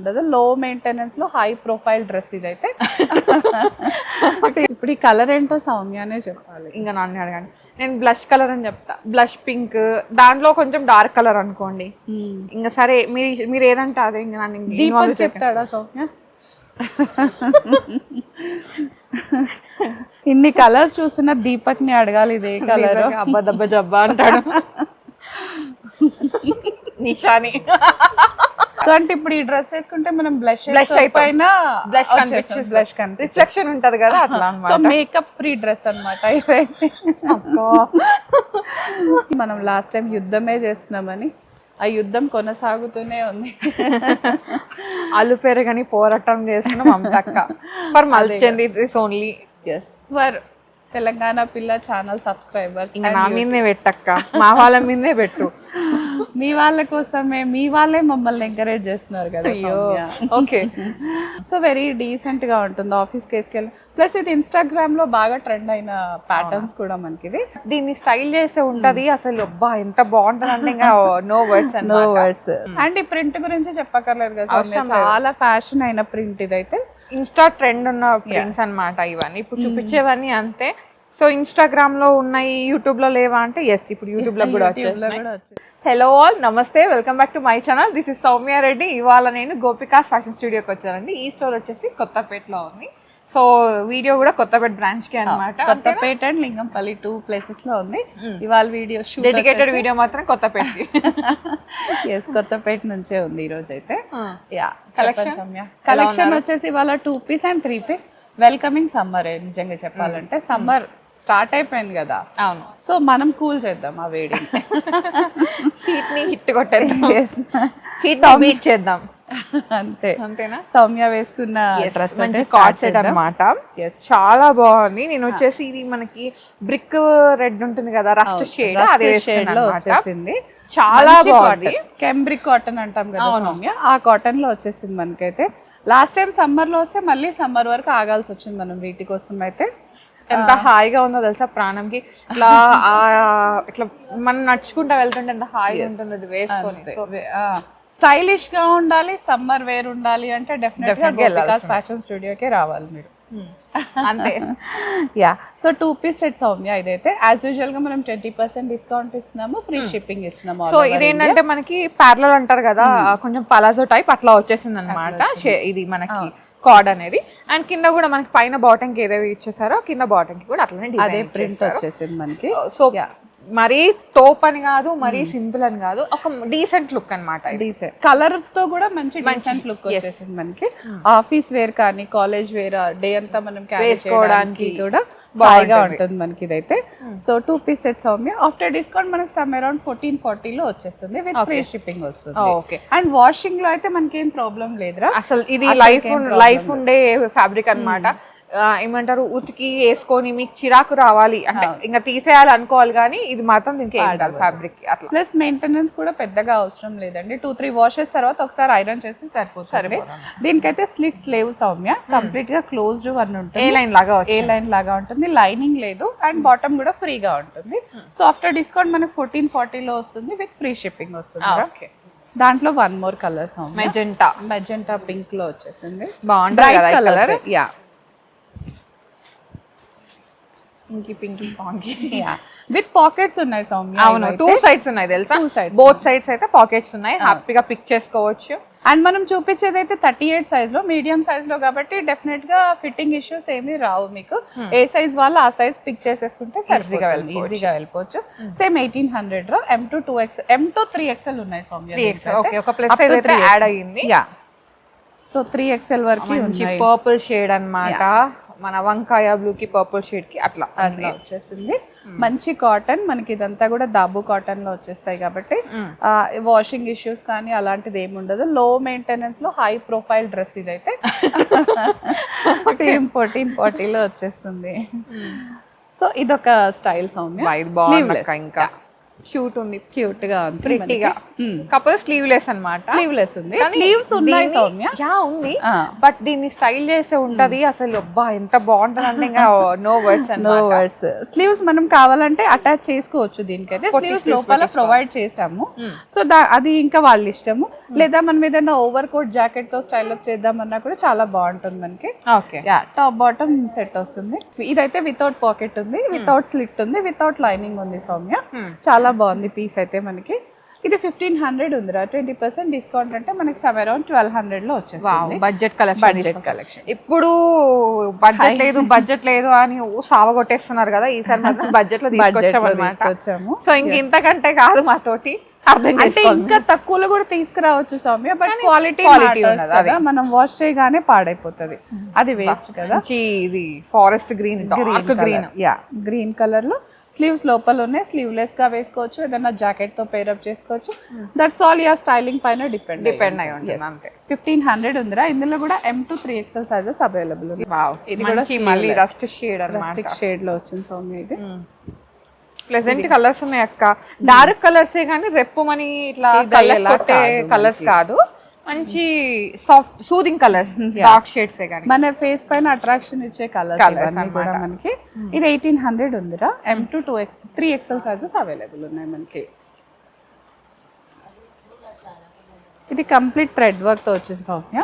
ఉండదు. లో మెయింటెనెన్స్ లో హై ప్రొఫైల్ డ్రెస్ ఇదైతే. ఇప్పుడు ఈ కలర్ ఏంటో సౌమ్యనే చెప్పాలి. ఇంకా నన్ను అడగండి, నేను బ్లష్ కలర్ అని చెప్తా. బ్లష్ పింక్, దాంట్లో కొంచెం డార్క్ కలర్ అనుకోండి. ఇంకా సరే మీరు ఏదంటే అదే. ఇంకా నన్ను దీపక్ చెప్తాడా సౌమ్య? ఇన్ని కలర్స్ చూస్తున్న దీపక్ ని అడగాలి ఇదే కలర్. అబ్బా దబ్బా జబ్బా అంటాడు. నిషాని. సో అంటే ఇప్పుడు ఈ డ్రెస్ వేసుకుంటే మనం బ్లష్ అయిపోయినా బ్లష్ రిఫ్లెక్షన్ ఉంటది కదా అట్లా. సో మేకప్ ఫ్రీ డ్రెస్ అన్నమాట ఇదైతే. మనం లాస్ట్ టైం యుద్ధమే చేస్తున్నామని ఆ యుద్ధం కొనసాగుతూనే ఉంది. అల్లు పెరగని పోరాటం చేస్తున్నాం అంతక్క. ఫర్ మల్చంది ఇస్ ఓన్లీ ఫర్ తెలంగాణ పిల్ల ఛానల్ సబ్స్క్రైబర్స్. నా మీదే పెట్టక్క, మా వాళ్ళ మీదే పెట్టు. మీ వాళ్ళ కోసమే, మీ వాళ్ళే మమ్మల్ని ఎంకరేజ్ చేస్తున్నారు కదా. ఓకే. సో వెరీ డీసెంట్ గా ఉంటుంది ఆఫీస్ కేసుకెళ్ళి. ప్లస్ ఇది ఇన్స్టాగ్రామ్ లో బాగా ట్రెండ్ అయిన ప్యాటర్న్స్ కూడా మనకి ఇది. దీన్ని స్టైల్ చేసే ఉంటది అసలు. అబ్బా ఎంత బాగుంటది అంటే ఇంకా నో వర్డ్స్. అండ్ ఈ ప్రింట్ గురించి చెప్పక్కర్లేదు కదా, చాలా ఫ్యాషన్ అయిన ప్రింట్ ఇదైతే. ఇన్స్టా ట్రెండ్ ఉన్న ప్రింట్స్ అన్నమాట ఇవన్నీ. ఇప్పుడు చూపించేవన్నీ అంతే. సో ఇన్స్టాగ్రామ్ లో ఉన్నాయి, యూట్యూబ్ లో లేవా అంటే ఎస్, ఇప్పుడు యూట్యూబ్ లో కూడా వచ్చేస్తున్నాయి. హలో ఆల్, నమస్తే, welcome back to my channel. This is Soumya Reddy. ఇవాళ నేను గోపికా ఫ్యాషన్ స్టూడియోకి వచ్చానండి. ఈ స్టోర్ వచ్చేసి కొత్తపేటలో ఉంది. సో వీడియో కూడా కొత్తపేట బ్రాంచ్ కి అన్నమాట. కొత్తపేట అండ్ లింగంపల్లి 2 ప్లేసెస్ లో ఉంది. ఇవాళ వీడియో డెడికేటెడ్ వీడియో మాత్రం కొత్తపేట. ఎస్, కొత్తపేట నుంచే ఉంది ఈ రోజు అయితే. యా, కలెక్షన్ వచ్చేసి ఇవాళ 2 piece and 3 piece. Welcoming summer. నిజంగా చెప్పాలంటే సమ్మర్ స్టార్ట్ అయిపోయింది కదా. అవును. సో మనం కూల్ చేద్దాం ఆ వేడి. హీట్ ని హిట్ కొట్టేద్దాం, హీట్ బీట్ చేద్దాం. అంతేనా? సౌమ్య వేసుకున్న డ్రెస్ మంచి కార్డ్ సెట్ అన్నమాట. చాలా బాగుంది. నేను వచ్చేసి ఇది మనకి బ్రిక్ రెడ్ ఉంటుంది కదా, రస్ట్ షేడ్, అదే షేడ్ లో వచ్చేసింది. చాలా బాగుంది. కెంబ్రిక్ కాటన్ అంటాం కదా సౌమ్య, ఆ కాటన్ లో వచ్చేసింది మనకైతే. లాస్ట్ టైం సమ్మర్ లో వస్తే మళ్ళీ సమ్మర్ వరకు ఆగాల్సి వచ్చింది మనం వీటి కోసం అయితే. ఎంత హాయిగా ఉందో తెలుసా ప్రాణంకి. ఇట్లా ఇట్లా మనం నడుచుకుంటా వెళ్తుంటే ఎంత హాయిగా ఉంటుంది అది వేసుకొని. స్టైలిష్ గా ఉండాలి, సమ్మర్ వేర్ ఉండాలి అంటే డెఫినెట్గా ఫ్యాషన్ స్టూడియోకే రావాలి మీరు. అంతే. Yeah, so 2 piece set Soumya ఇదైతే. యాజ్ యూజువల్ గా మనం 20% డిస్కౌంట్ ఇస్తున్నాము, ఫ్రీ షిప్పింగ్ ఇస్తున్నాము. సో ఇదేంటంటే మనకి ప్యారలల్ అంటారు కదా, కొంచెం పలాజో టైప్ అట్లా వచ్చేసింది అనమాట ఇది మనకి కార్డ్ అనేది. అండ్ కింద కూడా మనకి పైన బాటమ్ కి ఏదేవి ఇచ్చేసారో కింద బాటమ్ కి కూడా అట్లనే అదే ప్రింట్ వచ్చేసింది మనకి. సో మరీ టోప్ అని కాదు, మరీ సింపుల్ అని కాదు, ఒక డీసెంట్ లుక్ అనమాట. డీసెంట్ కలర్ తో కూడా మంచి డీసెంట్ లుక్ వచ్చేసింది మనకి. ఆఫీస్ వేర్ కానీ కాలేజ్ వేర్ డే అంతా మనం క్యారీ చేసుకోవడానికి కూడా బాగా ఉంటుంది మనకి ఇదైతే. So 2 piece set Soumya. After discount మనకి సమ్ అరౌండ్ 1440 లో వచ్చేస్తుంది, విత్ ఫ్రీ షిప్పింగ్ వస్తుంది. ఓకే. అండ్ వాషింగ్ లో అయితే మనకి ఏం ప్రాబ్లం లేదురా అసలు. ఇది లైఫ్ ఉండే ఫ్యాబ్రిక్ అన్నమాట. ఏమంటారు, ఉతికి వేసుకొని మీకు చిరాకు రావాలి అంటే ఇంకా తీసేయాలి అనుకోవాలి, కానీ ఇది మాత్రం దీనికి ఫ్యాబ్రిక్ అట్లా. ప్లస్ మెయింటెనెన్స్ కూడా పెద్దగా అవసరం లేదండి. 2-3 వాషెస్ తర్వాత ఒకసారి ఐరన్ చేసి సరిపోతుంది. దీనికైతే స్లిట్స్ లేవు సౌమ్య, కంప్లీట్ గా క్లోజ్డ్ వన్ ఉంటుంది. ఏ లైన్ లాగా ఉంటుంది, లైనింగ్ లేదు. అండ్ బాటమ్ కూడా ఫ్రీగా ఉంటుంది. సో ఆఫ్టర్ డిస్కౌంట్ మనకి 1440 లో వస్తుంది, విత్ ఫ్రీ షిప్పింగ్ వస్తుంది. దాంట్లో 1 more colour Soumya, magenta pink లో వచ్చేసింది. బాగుంటుంది కలర్. యా, పింకీ పాంకీ. విత్ పాకెట్స్ ఉన్నాయి సౌమ్య. అవును, 2 సైడ్స్ ఉన్నాయి తెలుసా. బోత్ సైడ్స్ అయితే పాకెట్స్ ఉన్నాయి, హ్యాపీగా పిక్ చేసుకోవచ్చు. అండ్ మనం చూపించేది అయితే 38 సైజ్ లో, మీడియం సైజ్ లో కాబట్టి డెఫినెట్ గా ఫిట్టింగ్ ఇష్యూస్ ఏమీ రావు మీకు. ఏ సైజ్ వాళ్ళు ఆ సైజ్ పిక్ చేసేసుకుంటే ఈజీగా వెళ్ళిపోవచ్చు. సేమ్ 1800 లో M to 2XL, M to 3XL ఉన్నాయి సౌమ్య. ఒక ప్లస్ సైజ్ అయితే యాడ్ అయ్యింది. యా, సో 3XL వరకు మంచి పర్పుల్ షేడ్ అన్నమాట. మన వంకాయ బ్లూ కి పర్పుల్ షేడ్ కి అట్లా వచ్చేసింది. మంచి కాటన్ మనకి, ఇదంతా కూడా దాబు కాటన్ లో వచ్చేస్తాయి కాబట్టి వాషింగ్ ఇష్యూస్ కానీ అలాంటిది ఏమి ఉండదు. లో మెయింటెనెన్స్ లో హై ప్రొఫైల్ డ్రెస్ ఇదైతే. సేమ్ 1440 లో వచ్చేస్తుంది. సో ఇదొక స్టైల్ సౌమ్య. ఇంకా క్యూట్ ఉంది, క్యూట్ గా ఉంది, ప్రిటీగా. కాకపోతే స్లీవ్లెస్ అన్నమాట. స్లీవ్లెస్ ఉంది, స్లీవ్స్ ఉన్నాయి సౌమ్య. యా ఉంది, బట్ దీన్ని స్టైల్ చేసే ఉంటది అసలు. అబ్బా ఎంత బాగుంటది అంటే ఇంకా no words no words. Sleeves మనం కావాలంటే అటాచ్ చేసుకోవచ్చు దీనికైతే. స్లీవ్స్ లోపల ప్రొవైడ్ చేసాము. సో అది ఇంకా వాళ్ళ ఇష్టము. లేదా మనం ఏదైనా ఓవర్ కోట్ జాకెట్ తో స్టైల్ అప్ చేద్దామన్నా కూడా చాలా బాగుంటుంది మనకి. ఓకే, టాప్ బాటమ్ సెట్ వస్తుంది. ఇదైతే వితౌట్ పాకెట్ ఉంది, వితౌట్ స్లిట్ ఉంది, వితౌట్ లైనింగ్ ఉంది సౌమ్య. చాలా బాగుంది పీస్ అయితే మనకి. ఇది 1500 ఉందిరా. 20% డిస్కౌంట్ అంటే మనకి అరౌండ్ 1200 లో వచ్చేస్తుంది. Budget collection. Budget collection. ఇప్పుడు బడ్జెట్ లేదు అని సావగొట్టేస్తున్నారు కదా, ఈసారి మాత్రం బడ్జెట్ లో తీసుకొచ్చాము. సో ఇంతకంటే కాదు మా తోటి అంటే ఇంకా తక్కువలో కూడా తీసుకురావచ్చు సౌమ్య, బట్ క్వాలిటీ కదా, మనం వాష్ చేయగానే పాడైపోతుంది, అది వేస్ట్ కదా. ఇది ఫారెస్ట్ గ్రీన్, గ్రీన్ కలర్ లో స్లీవ్స్ లోపల ఉన్నాయి. స్లీవ్లెస్ గా వేసుకోవచ్చు, ఏదైనా జాకెట్ తో పేరప్ చేసుకోవచ్చు. దట్స్ ఆల్ యా స్టైలింగ్ పైన డిపెండ్ అయి ఉంటుంది అంతే. 1500 ఉందిరా. ఇందులో కూడా M to 3XL sizes available ఉంది. ఇది కూడా మళ్ళీ రస్ట్ షేడ్ లో వచ్చింది సౌమ్య. ఇది ప్లెజెంట్ కలర్స్ ఉన్నాయి అక్క. డార్క్ కలర్సే కానీ రెప్పుమని ఇట్లా కొట్టే కలర్స్ కాదు, మంచి soft soothing colours, dark shades కానీ మన ఫేస్ పైన అట్రాక్షన్ ఇచ్చే కలర్స్ కూడా మనకి. ఇది 1800 ఉందిరా. M to 3XL sizes available ఉన్నాయి మనకి. ఇది కంప్లీట్ థ్రెడ్ వర్క్ తో వచ్చింది Soumya.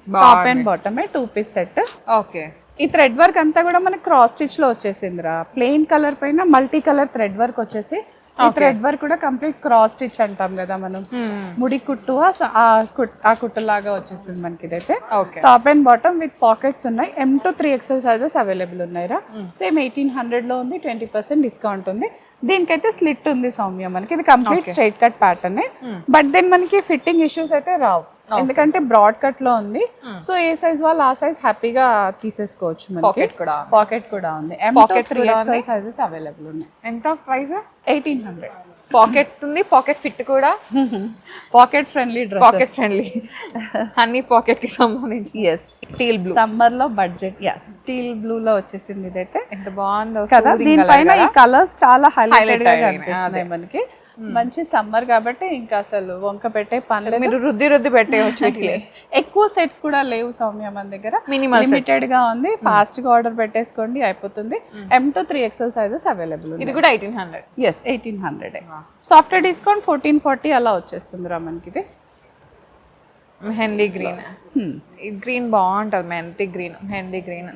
Top and bottom 2 piece set. Okay, ఈ థ్రెడ్ వర్క్ అంతా కూడా మనకి క్రాస్ స్టిచ్ లో వచ్చేసిందిరా. ప్లెయిన్ కలర్ పైన మల్టీ కలర్ థ్రెడ్ వర్క్ వచ్చేసి, ఈ థ్రెడ్ వర్క్ కూడా కంప్లీట్ క్రాస్ స్టిచ్ అంటాం కదా మనం, ముడి కుట్టు ఆ కుట్టు లాగా వచ్చేసింది మనకి ఇదైతే. Top and bottom with pockets ఉన్నాయి. M to 3XL sizes available ఉన్నాయిరా. సేమ్ 1800 లో ఉంది, 20% డిస్కౌంట్ ఉంది. దీనికైతే స్లిట్ ఉంది సౌమ్య మనకి. ఇది complete straight cut pattern, but then మనకి ఫిట్టింగ్ ఇష్యూస్ అయితే రావు, ఎందుకంటే బ్రాడ్ కట్ లో ఉంది. సో ఏ సైజ్ వాళ్ళు ఆ సైజ్ హ్యాపీగా తీసేసుకోవచ్చు. పాకెట్ కూడా ఉంది. M to 3XL sizes available ఉన్నాయి. ఎంత ప్రైస్? 1800. పాకెట్ ఉంది, పాకెట్ ఫిట్ కూడా, pocket friendly dress, pocket friendly అన్ని పాకెట్ కి సంబంధించి. స్టీల్ బ్లూ సమ్మర్ లో బడ్జెట్. స్టీల్ బ్లూ లో వచ్చేసింది ఇదైతే. ఎంత బాగుందో కదా. దీనిపైన ఈ కలర్స్ చాలా హైలైటెడ్ గా కనిపిస్తున్నాయి మనకి. మంచి సమ్మర్ కాబట్టి ఇంకా అసలు వంక పెట్టే పనులు, మీరు రుద్ది పెట్టేయచ్చు. ఎక్కువ సెట్స్ కూడా లేవు సౌమ్య మన దగ్గర, లిమిటెడ్ గా ఉంది. ఫాస్ట్ గా ఆర్డర్ పెట్టేసుకోండి, అయిపోతుంది. M to 3XL sizes available. ఇది కూడా 1800. 1800. సో ఆఫ్టర్ డిస్కౌంట్ 1440 అలా వచ్చేస్తుంది రా మనకి. ఇది మెహందీ గ్రీన్. ఈ గ్రీన్ బాగుంటది, మెహందీ గ్రీన్.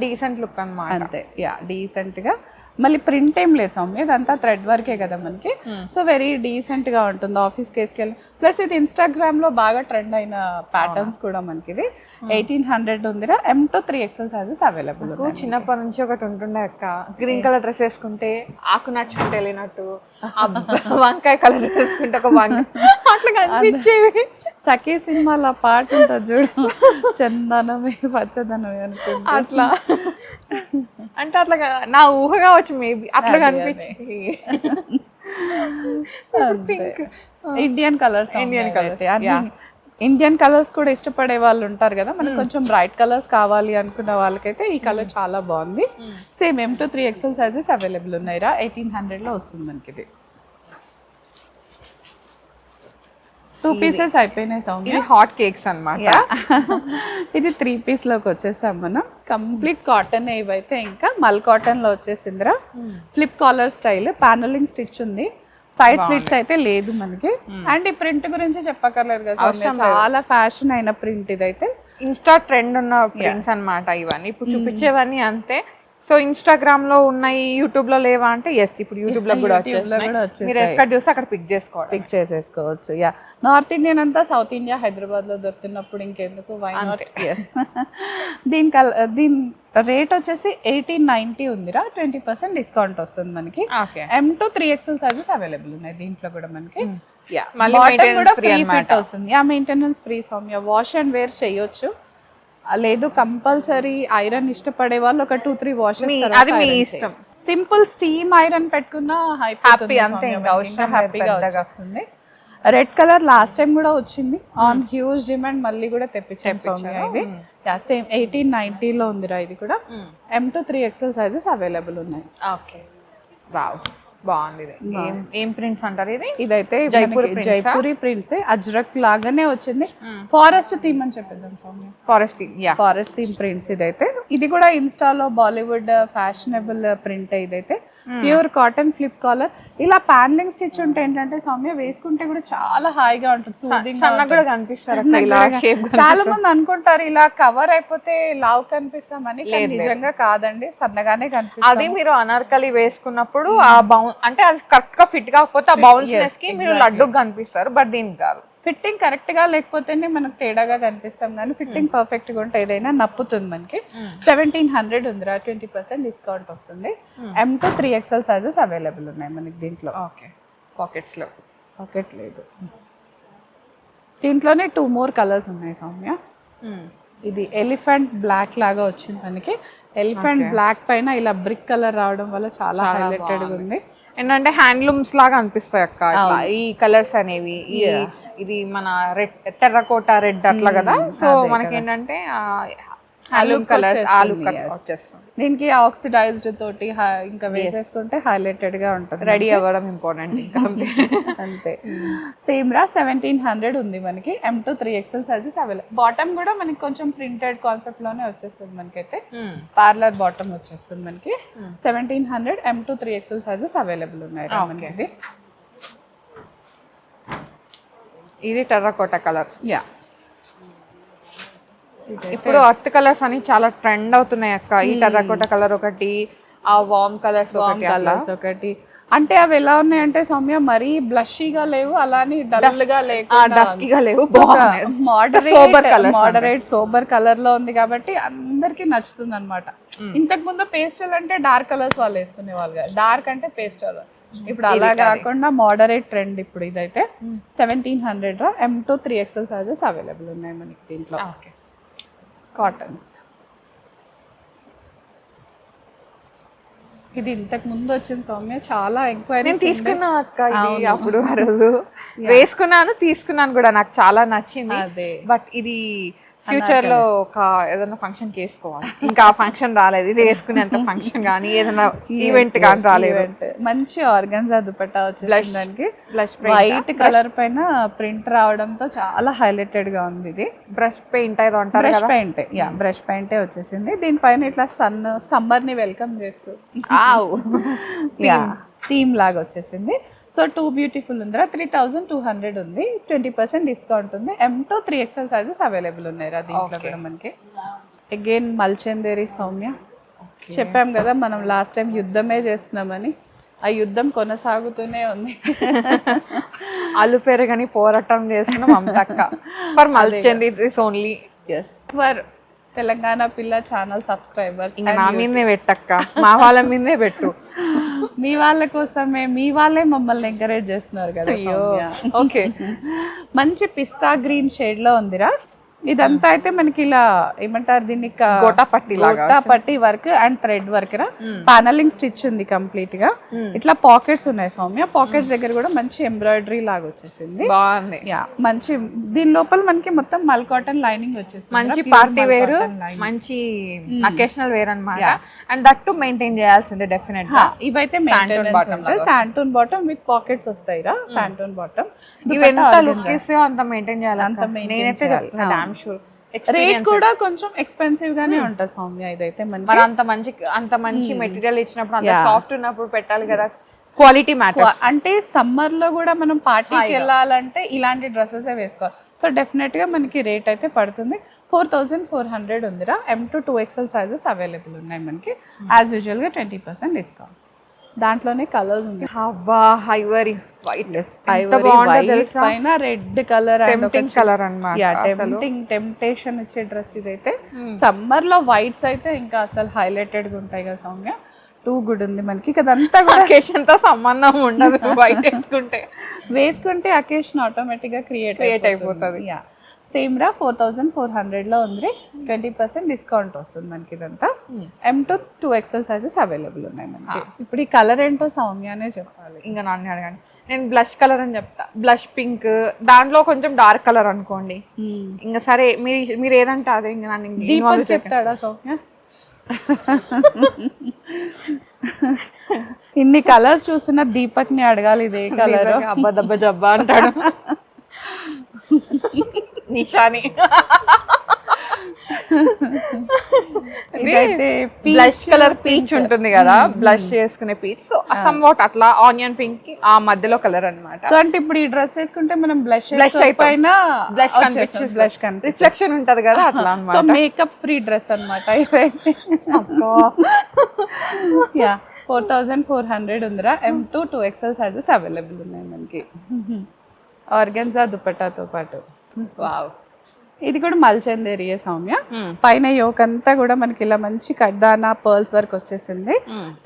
డీసెంట్ లుక్ అన్నమాట. అంతే, డీసెంట్ గా. మళ్ళీ ప్రింట్ ఏం లేదు సౌమ్య, ఇదంతా థ్రెడ్ వర్కే కదా మనకి. సో వెరీ డీసెంట్ గా ఉంటుంది ఆఫీస్కి వేసుకెళ్ళి. ప్లస్ ఇది ఇన్స్టాగ్రామ్ లో బాగా ట్రెండ్ అయిన ప్యాటర్న్స్ కూడా మనకి. ఇది 1800 ఉందిరా. M to 3XL sizes available. చిన్నప్పటి నుంచి ఒకటి ఉంటుండే అక్క, గ్రీన్ కలర్ డ్రెస్ వేసుకుంటే ఆకు నచ్చుకుంటే వెళ్ళినట్టు, వంకాయ కలర్ డ్రెస్ వేసుకుంటే ఒక వంకాయ అట్లా కనిపించేవి. సఖీ సినిమాలో పాట ఉంటుంది చూడు, చందనమే పచ్చదనమే అనుకుంటా. అట్లా అంటే అట్లా నా ఊహ కావచ్చు, మేబీ అట్లా కనిపించింది. ఇండియన్ కలర్స్, ఇండియన్ కలర్స్ కూడా ఇష్టపడే వాళ్ళు ఉంటారు కదా, మనకు కొంచెం బ్రైట్ కలర్స్ కావాలి అనుకున్న వాళ్ళకైతే ఈ కలర్ చాలా బాగుంది. Same M to 3XL sizes available ఉన్నాయిరా. 1800 లో వస్తుంది మనకి. ఇది 2 పీసెస్ అయిపోయినాయి సౌమ్య. హాట్ కేక్స్ అన్నమాట. ఇది 3 పీస్ లోకి వచ్చేసాం మనం. కంప్లీట్ కాటన్ ఇవైతే, ఇంకా మల్ కాటన్ లో వచ్చేసిందిరా. Flip collar style, paneling stitch ఉంది. సైడ్ స్లిట్స్ అయితే లేదు మనకి. అండ్ ఈ ప్రింట్ గురించి చెప్పక్కర్లేదు కదా సౌమ్య, చాలా ఫ్యాషన్ అయిన ప్రింట్ ఇదైతే. ఇన్స్టా ట్రెండ్ ఉన్న ప్రింట్స్ అన్నమాట ఇవన్నీ. ఇప్పుడు చూపించేవన్నీ అంతే. సో ఇన్స్టాగ్రామ్ లో ఉన్నాయి, యూట్యూబ్ లో లేవా అంటే ఇప్పుడు యూట్యూబ్ లో కూడా వచ్చేసి మీరు ఎక్కడ చూస్తే అక్కడ పిక్ చేసేసుకోవచ్చు. నార్త్ ఇండియన్ అంతా సౌత్ ఇండియా హైదరాబాద్ లో దొరుకుతున్నప్పుడు ఇంకెందుకు, వై నాట్. దీని రేట్ వచ్చేసి 1890 ఉందిరా. 20% డిస్కౌంట్ వస్తుంది మనకి. M to 3XL sizes available ఉన్నాయి దీంట్లో కూడా మనకి. వస్తుంది. మెయింటెనెన్స్ ఫ్రీ సౌమ్య. వాష్ అండ్ వేర్ చేయొచ్చు, లేదు కంపల్సరీ ఐరన్ ఇష్టపడే వాళ్ళు ఒక 2-3 వాషెస్, అది మీ ఇష్టం. సింపుల్ స్టీమ్ ఐరన్ పెట్టుకున్నా హ్యాపీ, అంతే హ్యాపీగా వస్తుంది. రెడ్ కలర్ లాస్ట్ టైం కూడా వచ్చింది ఆన్ హ్యూజ్ డిమాండ్, మళ్ళీ కూడా తెప్పించాం. ఇది సేమ్ 1890 లో ఉందిరా. ఇది కూడా M to 3XL sizes available ఉన్నాయి. Okay, wow. బాగుంది ఇది. ఏం ప్రింట్స్ అంటారు ఇది? ఇదైతే జైపూర్ మనకి జైపూరి ప్రింట్స్ అజ్రక్ లాగానే వచ్చింది. ఫారెస్ట్ థీమ్ అని చెప్పేద్దాం సౌమ్య. ఫారెస్ట్ థీమ్ ప్రింట్స్ ఇదైతే. ఇది కూడా ఇన్స్టాలో బాలీవుడ్ ఫ్యాషనబుల్ ప్రింట్. ఇదైతే ప్యూర్ కాటన్ ఫ్లిప్ కాలర్. ఇలా ప్యానలింగ్ స్టిచ్ ఉంటే ఏంటంటే సౌమ్య వేసుకుంటే కూడా చాలా హాయిగా ఉంటుంది, సూదింగ్ కూడా కనిపిస్తారు. చాలా మంది అనుకుంటారు ఇలా కవర్ అయిపోతే లావు కనిపిస్తామని, నిజంగా కాదండి, సన్నగానే కనిపిస్తుంది. అది మీరు అనార్కలి వేసుకున్నప్పుడు ఆ బౌన్ అంటే అది కరెక్ట్ గా ఫిట్ కాకపోతే ఆ బౌన్స్నెస్ కి మీరు లడ్డుగా కనిపిస్తారు. బట్ దీనికి కాదు, ఫిట్టింగ్ కరెక్ట్ గా లేకపోతేనే మనకు తేడాగా కనిపిస్తాం, కానీ ఫిట్టింగ్ పర్ఫెక్ట్ గా ఉంటే ఏదైనా నప్పుతుంది మనకి. 1700 ఉందిరా, 20% డిస్కౌంట్ వస్తుంది. M to 3XL sizes available ఉన్నాయి మనకి దీంట్లో. ఓకే, పాకెట్స్ లో పాకెట్ లేదు. దీంట్లోనే 2 more కలర్స్ ఉన్నాయి సౌమ్య. ఇది ఎలిఫెంట్ బ్లాక్ లాగా వచ్చింది మనకి. ఎలిఫెంట్ బ్లాక్ పైన ఇలా బ్రిక్ కలర్ రావడం వల్ల చాలా హైలైటెడ్ గా ఉంది. ఏంటంటే హ్యాండ్లూమ్స్ లాగా అనిపిస్తాయి అక్క ఈ కలర్స్ అనేవి. ఇది మన రెడ్ టెర్రకోటా రెడ్ అట్లా కదా. సో మనకి ఏంటంటే ఆలు కలర్ వచ్చేస్తుంది. దీనికి ఆక్సిడైజ్డ్ తోటి ఇంకా వేసేసుకుంటే హైలైటెడ్ గా ఉంటుంది. రెడీ అవ్వడం ఇంపార్టెంట్ ఇంకా అంతే. సేమ్ రా 1700 ఉంది మనకి. M to 3XL sizes available. Bottom కూడా మనకి కొంచెం ప్రింటెడ్ కాన్సెప్ట్ లోనే వచ్చేస్తుంది మనకైతే. పార్లర్ బాటమ్ వచ్చేస్తుంది మనకి. 1700 M to 3XL sizes available ఉన్నాయి మనకి. ఇది టెర్రకోటా కలర్. యా, ఇప్పుడు అర్త్ కలర్స్ అని చాలా ట్రెండ్ అవుతున్నాయి అక్క. ఈ టెర్రకోటా కలర్ ఒకటి, ఆ వార్మ్ కలర్స్ ఒకటి. అంటే అవి ఎలా ఉన్నాయంటే సౌమ్య మరీ బ్లషీగా లేవు, అలానే డల్ గా డస్కీగా లేవు, మోడరేట్ సోబర్ కలర్ లో ఉంది కాబట్టి అందరికి నచ్చుతుంది అనమాట. ఇంతకు ముందు పేస్టల్ అంటే డార్క్ కలర్స్ వాళ్ళు వేసుకునే వాళ్ళు, డార్క్ అంటే పేస్టల్. ఇప్పుడు అలా కాకుండా మోడరేట్ ట్రెండ్ ఇప్పుడు ఇదైతే. 1700 రా. M to 3XL sizes available ఉన్నాయి మనకి దీంట్లో. కాటన్స్. ఇది ఇంతకు ముందు వచ్చిన సౌమ్య చాలా ఎంక్వైరీ తీసుకున్నా అక్క. ఇది అప్పుడు ఆ రోజు వేసుకున్నాను, తీసుకున్నాను కూడా, నాకు చాలా నచ్చింది. అదే, బట్ ఇది ఫ్యూచర్ లో ఒక ఏదైనా ఫంక్షన్ కి వేసుకోవాలి. ఇంకా ఆ ఫంక్షన్ రాలేదు, ఇది వేసుకునేంత ఫంక్షన్ కానీ ఏదైనా ఈవెంట్ కానీ రాలేదు. మంచి ఆర్గన్జా దుపట్టా వచ్చేసి దానికి వైట్ కలర్ పైన ప్రింట్ రావడంతో చాలా హైలైటెడ్ గా ఉంది. ఇది బ్రష్ పెయింట్ ఏదో అంటారు, బ్రష్ పెయింట్. యా, బ్రష్ పెయింటే వచ్చేసింది. దీనిపైన ఇట్లా సమ్మర్ ని వెల్కమ్ చేస్తూ థీమ్ లాగా వచ్చేసింది. సో 2 బ్యూటిఫుల్ ఉందిరా. 3200 ఉంది, 20% డిస్కౌంట్ ఉంది. M to 3XL sizes available ఉన్నాయి రా దీంట్లో కూడా మనకి. అగైన్ మల్చందేరి సౌమ్య. చెప్పాం కదా మనం లాస్ట్ టైం యుద్ధమే చేస్తున్నామని, ఆ యుద్ధం కొనసాగుతూనే ఉంది. అల్లు పెరగని పోరాటం చేస్తున్నాం అంతక్క. ఫర్ మల్చందేరి ఇస్ ఓన్లీ ఫర్ తెలంగాణ పిల్ల ఛానల్ సబ్స్క్రైబర్స్. ఇంకా నా మీదే పెట్టక్క, మా వాళ్ళ మీదే పెట్టు. మీ వాళ్ళ కోసమే, మీ వాళ్ళే మమ్మల్ని ఎంకరేజ్ చేస్తున్నారు కదా. ఓకే, మంచి పిస్తా గ్రీన్ షేడ్ లో ఉందిరా. ఇదంతా అయితే మనకి ఇలా ఏమంటారు దీన్ని, గోటా పట్టి వర్క్ అండ్ థ్రెడ్ వర్క్ రా. పానలింగ్ స్టిచ్ ఉంది కంప్లీట్ గా. ఇట్లా పాకెట్స్ ఉన్నాయి సౌమ్య. పాకెట్స్ దగ్గర కూడా మంచి ఎంబ్రాయిడరీ లాగా వచ్చేసింది. బాగుంది. యా, మంచి. దీని లోపల మనకి మొత్తం మల్ కాటన్ లైనింగ్ వచ్చేసింది. మంచి పార్టీ వేర్, మంచి అకేషనల్ వేర్ అన్నమాట. అండ్ దట్ టు మెయింటైన్ చేయాల్సిందే డెఫినెట్ గా. ఇవైతే శాంటూన్ బాటమ్ విత్ పాకెట్స్ వస్తాయి రా. శాంటూన్ బాటమ్ ఇవి ఎంత లుక్ ఇస్తే అంత మెయింటైన్ చేయాలి. అంత నేనైతే చెప్తాను. రేట్ కూడా కొంచెం ఎక్స్పెన్సివ్ గానే ఉంటుంది సౌమ్య. ఇదైతే మరి అంత మంచి మెటీరియల్ ఇచ్చినప్పుడు, అంత సాఫ్ట్ ఉన్నప్పుడు పెట్టాలి కదా. Quality matter. అంటే సమ్మర్ లో కూడా మనం పార్టీకి వెళ్ళాలంటే ఇలాంటి డ్రెస్సెస్ వేసుకోవాలి. సో డెఫినెట్ గా మనకి రేట్ అయితే పడుతుంది. 4400 ఉందిరా. M to 2XL sizes available ఉన్నాయి మనకి. యాజ్ యూజువల్ గా 20% డిస్కౌంట్. దాంట్లోనే కలర్స్ ఉంది. ఐవరీ వైట్ పైన రెడ్ కలర్, కలర్ అన్నమాట. టెంప్టేషన్ ఇచ్చే డ్రెస్ ఇదైతే. సమ్మర్ లో వైట్స్ అయితే ఇంకా అసలు హైలైటెడ్ గా ఉంటాయి కదా సౌమ్య. టూ గుడ్ ఉంది మనకి. అదంతా కూడా అకేషన్ తో సంబంధం ఉండదు. వైట్ వేసుకుంటే అకేషన్ ఆటోమేటిక్ గా క్రియేట్ అయిపోతుంది. యా, సేమ్ రా. 4400 లో ఉంది. 20% డిస్కౌంట్ వస్తుంది మనకి ఇదంతా. M to 2XL sizes available ఉన్నాయి మనకి. ఇప్పుడు ఈ కలర్ ఏంటో సౌమ్యనే చెప్పాలి. ఇంకా నాన్న అడగండి. నేను బ్లష్ కలర్ అని చెప్తా. బ్లష్ పింక్, దాంట్లో కొంచెం డార్క్ కలర్ అనుకోండి. ఇంకా సరే మీరు ఏదంటే అదే. ఇంకా దీపక్ చెప్తాడా సౌమ్య? ఇన్ని కలర్స్ చూస్తున్న దీపక్ ని అడగాలి ఇదే కలర్. అబ్బా దబ్బా జబ్బా అంటాడు నిషాని. ఇదైతే బ్లష్ కలర్ పీచ్ ఉంటుంది కదా, బ్లష్ చేసుకునే పీచ్. సో సమ్ వాట్ అట్లా ఆనియన్ పింక్ కి ఆ మధ్యలో కలర్ అన్నమాట. సో అంటే ఇప్పుడు ఈ డ్రెస్ వేసుకుంటే మనం బ్లష్ అయిపోయినా బ్లష్ బ్లష్ రిఫ్లెక్షన్ ఉంటది కదా అట్లా అన్నమాట. సో మేకప్ ఫ్రీ డ్రెస్ అన్నమాట ఇవైతే. యా 4400 ఉందిరా. M2 2XL సైజెస్ అవైలబుల్ ఉన్నాయి మనకి. ఆర్గన్జా దుపట్టాతో పాటు. వావ్, ఇది కూడా మల్చందేరియే సౌమ్య. పైన యోక్ అంతా కూడా మనకి ఇలా మంచి కడ్దానా పర్ల్స్ వర్క్ వచ్చేసింది.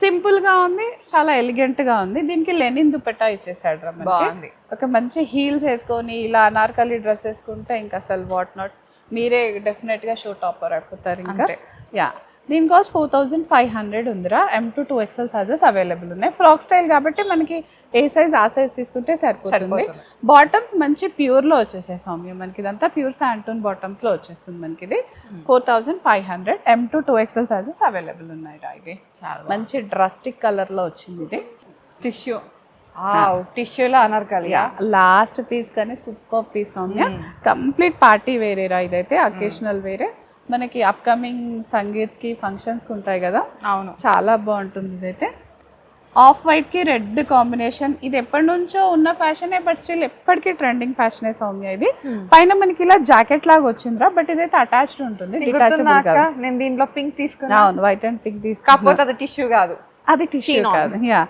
సింపుల్ గా ఉంది, చాలా ఎలిగెంట్ గా ఉంది. దీనికి లెనిన్ దుపట్టా ఇచ్చేసాడు రా మనకి. ఒక మంచి హీల్స్ వేసుకొని ఇలా అనార్కలి డ్రెస్ వేసుకుంటే ఇంకా అసలు వాట్ నాట్, మీరే డెఫినెట్ గా షో టాపర్ అయిపోతారు ఇంకా. యా, దీని కాస్ట్ 4500 ఉందిరా. M2 2XL సైజెస్ అవైలబుల్ ఉన్నాయి. ఫ్రాక్ స్టైల్ కాబట్టి మనకి ఏ సైజ్ ఆ సైజ్ తీసుకుంటే సరిపోతుంది. బాటమ్స్ మంచి ప్యూర్ లో వచ్చేసాయి సౌమ్య మనకి. ఇదంతా ప్యూర్ శాంటూన్ బాటమ్స్ లో వచ్చేస్తుంది మనకి. ఇది 4500. M2 2XL సైజెస్ అవైలబుల్ ఉన్నాయి రా. ఇది మంచి డ్రస్టిక్ కలర్ లో వచ్చింది. ఇది టిష్యూ, టిష్యూలో అనార్కలి. లాస్ట్ పీస్ కానీ super piece Soumya. Complete party వేరేరా ఇదైతే, అకేషనల్ వేరే. మనకి అప్కమింగ్ సంగీత్స్కి ఫంక్షన్స్కి ఉంటాయి కదా. అవును, చాలా బాగుంటుంది ఇదైతే. ఆఫ్ వైట్కి రెడ్ కాంబినేషన్. ఇది ఎప్పటి నుంచో ఉన్న ఫ్యాషనే, బట్ స్టిల్ ఎప్పటికీ ట్రెండింగ్ ఫ్యాషనే సౌమ్య. ఇది పైన మనకి ఇలా జాకెట్ లాగా వచ్చిందిరా, బట్ ఇదైతే అటాచ్డ్ ఉంటుంది. నేను దీంట్లో పింక్ తీసుకున్నా. అవును, వైట్ అండ్ పింక్ తీసుకున్నా. అది టిష్యూ కాదు, అది టిష్యూ కాదు. యా,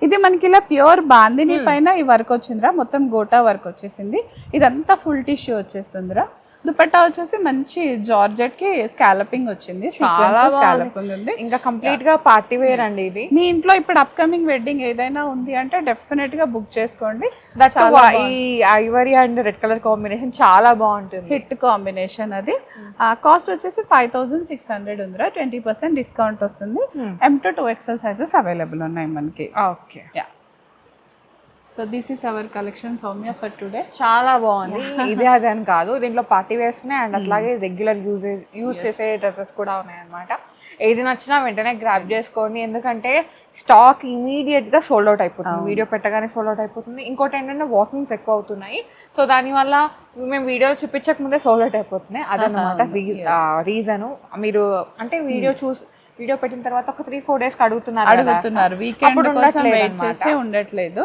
ఇది మనకి ఇలా ప్యూర్ బాందిని పైన ఈ వర్క్ వచ్చిందిరా. మొత్తం గోటా వర్క్ వచ్చేసింది. ఇదంతా ఫుల్ టిష్యూ వచ్చేసిందిరా. దుపట్టా వచ్చేసి మంచి జార్జెట్ కి స్కాలపింగ్ వచ్చింది. స్కాలపింగ్ ఉంది. ఇంకా కంప్లీట్ గా పార్టీ వేర్ అండి ఇది. మీ ఇంట్లో ఇప్పుడు అప్కమింగ్ వెడ్డింగ్ ఏదైనా ఉంది అంటే డెఫినెట్ గా బుక్ చేసుకోండి. ఈ Ivory and red colour combination చాలా బాగుంటుంది, హిట్ కాంబినేషన్. అది కాస్ట్ వచ్చేసి 5600 ఉందిరా. 20% డిస్కౌంట్ వస్తుంది. M2 2XL సైజెస్ అవైలబుల్ ఉన్నాయి మనకి. Okay, yeah. So this is our collection Soumya for today. చాలా బాగుంది. ఇదే అదే అని కాదు, దీంట్లో పార్టీ వేర్స్ ఉన్నాయి అండ్ అట్లాగే రెగ్యులర్ యూజ్ చేసే డ్రెస్సెస్ కూడా ఉన్నాయి అనమాట. ఏది నచ్చినా వెంటనే గ్రాబ్ చేసుకోండి, ఎందుకంటే స్టాక్ ఇమీడియట్ గా సోల్డ్ అవుట్ అయిపోతుంది. వీడియో పెట్టగానే సోల్డ్ అవుట్ అయిపోతుంది. ఇంకోటి ఏంటంటే వాకింగ్స్ ఎక్కువ అవుతున్నాయి, సో దానివల్ల మేము వీడియో చూపించక ముందే సోల్డ్ అవుట్ అయిపోతున్నాయి. అదనమాట రీజను. మీరు అంటే వీడియో పెట్టిన తర్వాత ఒక 3-4 days అడుగుతున్నారు. వీకెండ్ కోసం వెయిట్ చేస్తే ఉండట్లేదు.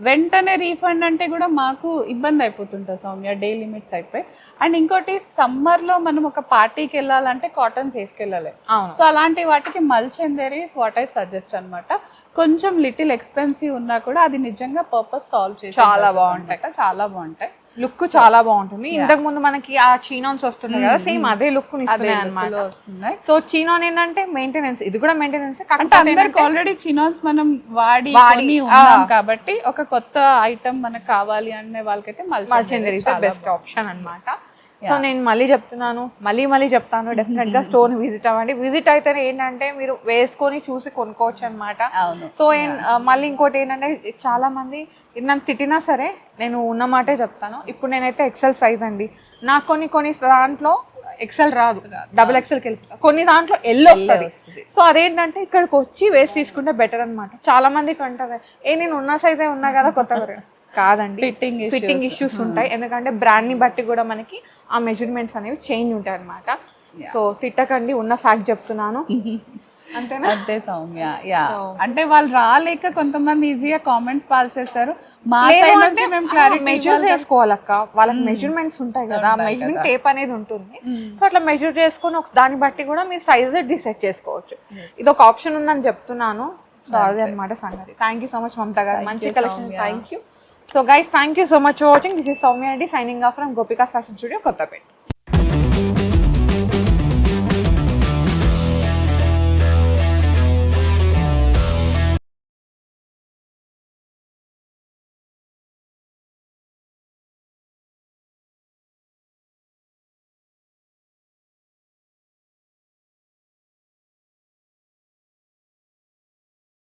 వెంటనే రీఫండ్ అంటే కూడా మాకు ఇబ్బంది అయిపోతుంటుంది సౌమ్య, డే లిమిట్స్ అయిపోయి. అండ్ ఇంకోటి సమ్మర్ లో మనం ఒక పార్టీకి వెళ్ళాలంటే కాటన్స్ వేసుకెళ్ళాలి. సో అలాంటి వాటికి మల్చందేరి వాట్ ఐ సజెస్ట్ అనమాట. కొంచెం లిటిల్ ఎక్స్పెన్సివ్ ఉన్నా కూడా అది నిజంగా పర్పస్ సాల్వ్ చేసి చాలా బాగుంటాయి. లుక్ చాలా బాగుంటుంది. ఇంతకు ముందు మనకి ఆ చీనాన్స్ వస్తున్నాయి కదా, సేమ్ అదే లుక్ వస్తున్నాయి. సో చీనాన్ ఏంటంటే మెయింటెనెన్స్, ఇది కూడా మెయింటెనెన్స్. అందరికి ఆల్రెడీ చీనాన్స్ మనం వాడి ఉన్నాం కాబట్టి ఒక కొత్త ఐటమ్ మనకు కావాలి అనే వాళ్ళకైతే మల్చందేరి బెస్ట్ ఆప్షన్ అన్నమాట. సో నేను మళ్ళీ చెప్తున్నాను, మళ్ళీ చెప్తాను, డెఫినెట్ గా స్టోర్ విజిట్ అవ్వండి. విజిట్ అయితేనే ఏంటంటే మీరు వేసుకొని చూసి కొనుక్కోవచ్చు అనమాట. సో మళ్ళీ ఇంకోటి ఏంటంటే చాలా మంది నన్ను తిట్టినా సరే నేను ఉన్న మాటే చెప్తాను. ఇప్పుడు నేనైతే XL సైజ్ అండి, నాకు కొన్ని దాంట్లో XL రాదు, XXLకి వెళ్ళిపోతా. కొన్ని దాంట్లో ఎల్ వస్తుంది. సో అదేంటంటే ఇక్కడికి వచ్చి వేసి తీసుకుంటే బెటర్ అనమాట. చాలా మందికి అంటారు నేను ఉన్న సైజే ఉన్నా కదా కొత్తగా. కాదండి, ఫిట్టింగ్ ఇష్యూస్ ఉంటాయి. ఎందుకంటే బ్రాండ్ ని బట్టి కూడా మనకి ఆ మెజర్మెంట్స్ అనేవి చేంజ్ ఉంటాయి అనమాట. సో తిట్టకండి, ఉన్న ఫ్యాక్ట్ చెప్తున్నాను. అంతేనా? అంతే సౌమ్య. యా, అంటే వాళ్ళు రాలేక కొంతమంది ఈజీగా కామెంట్స్ పాస్ చేస్తారు. మా సైడ్ నుంచి మేము క్లారిటీ మెజర్ చేసుకోవాలక్క, వాళ్ళకి మెజర్మెంట్స్ ఉంటాయి కదా, మెజరింగ్ టేప్ అనేది ఉంటుంది. సో అట్లా మెజర్ చేసుకొని దాన్ని బట్టి కూడా మీరు సైజ్ డిసైడ్ చేసుకోవచ్చు. ఇది ఒక ఆప్షన్ ఉందని చెప్తున్నాను. సో అదే అనమాట సంగతి. Thank you so much Mamata గారు, మంచి collection. Thank you. So guys, thank you so much for watching. This is Soumya Reddy signing off from Gopika's Fashion Studio, Kottapet.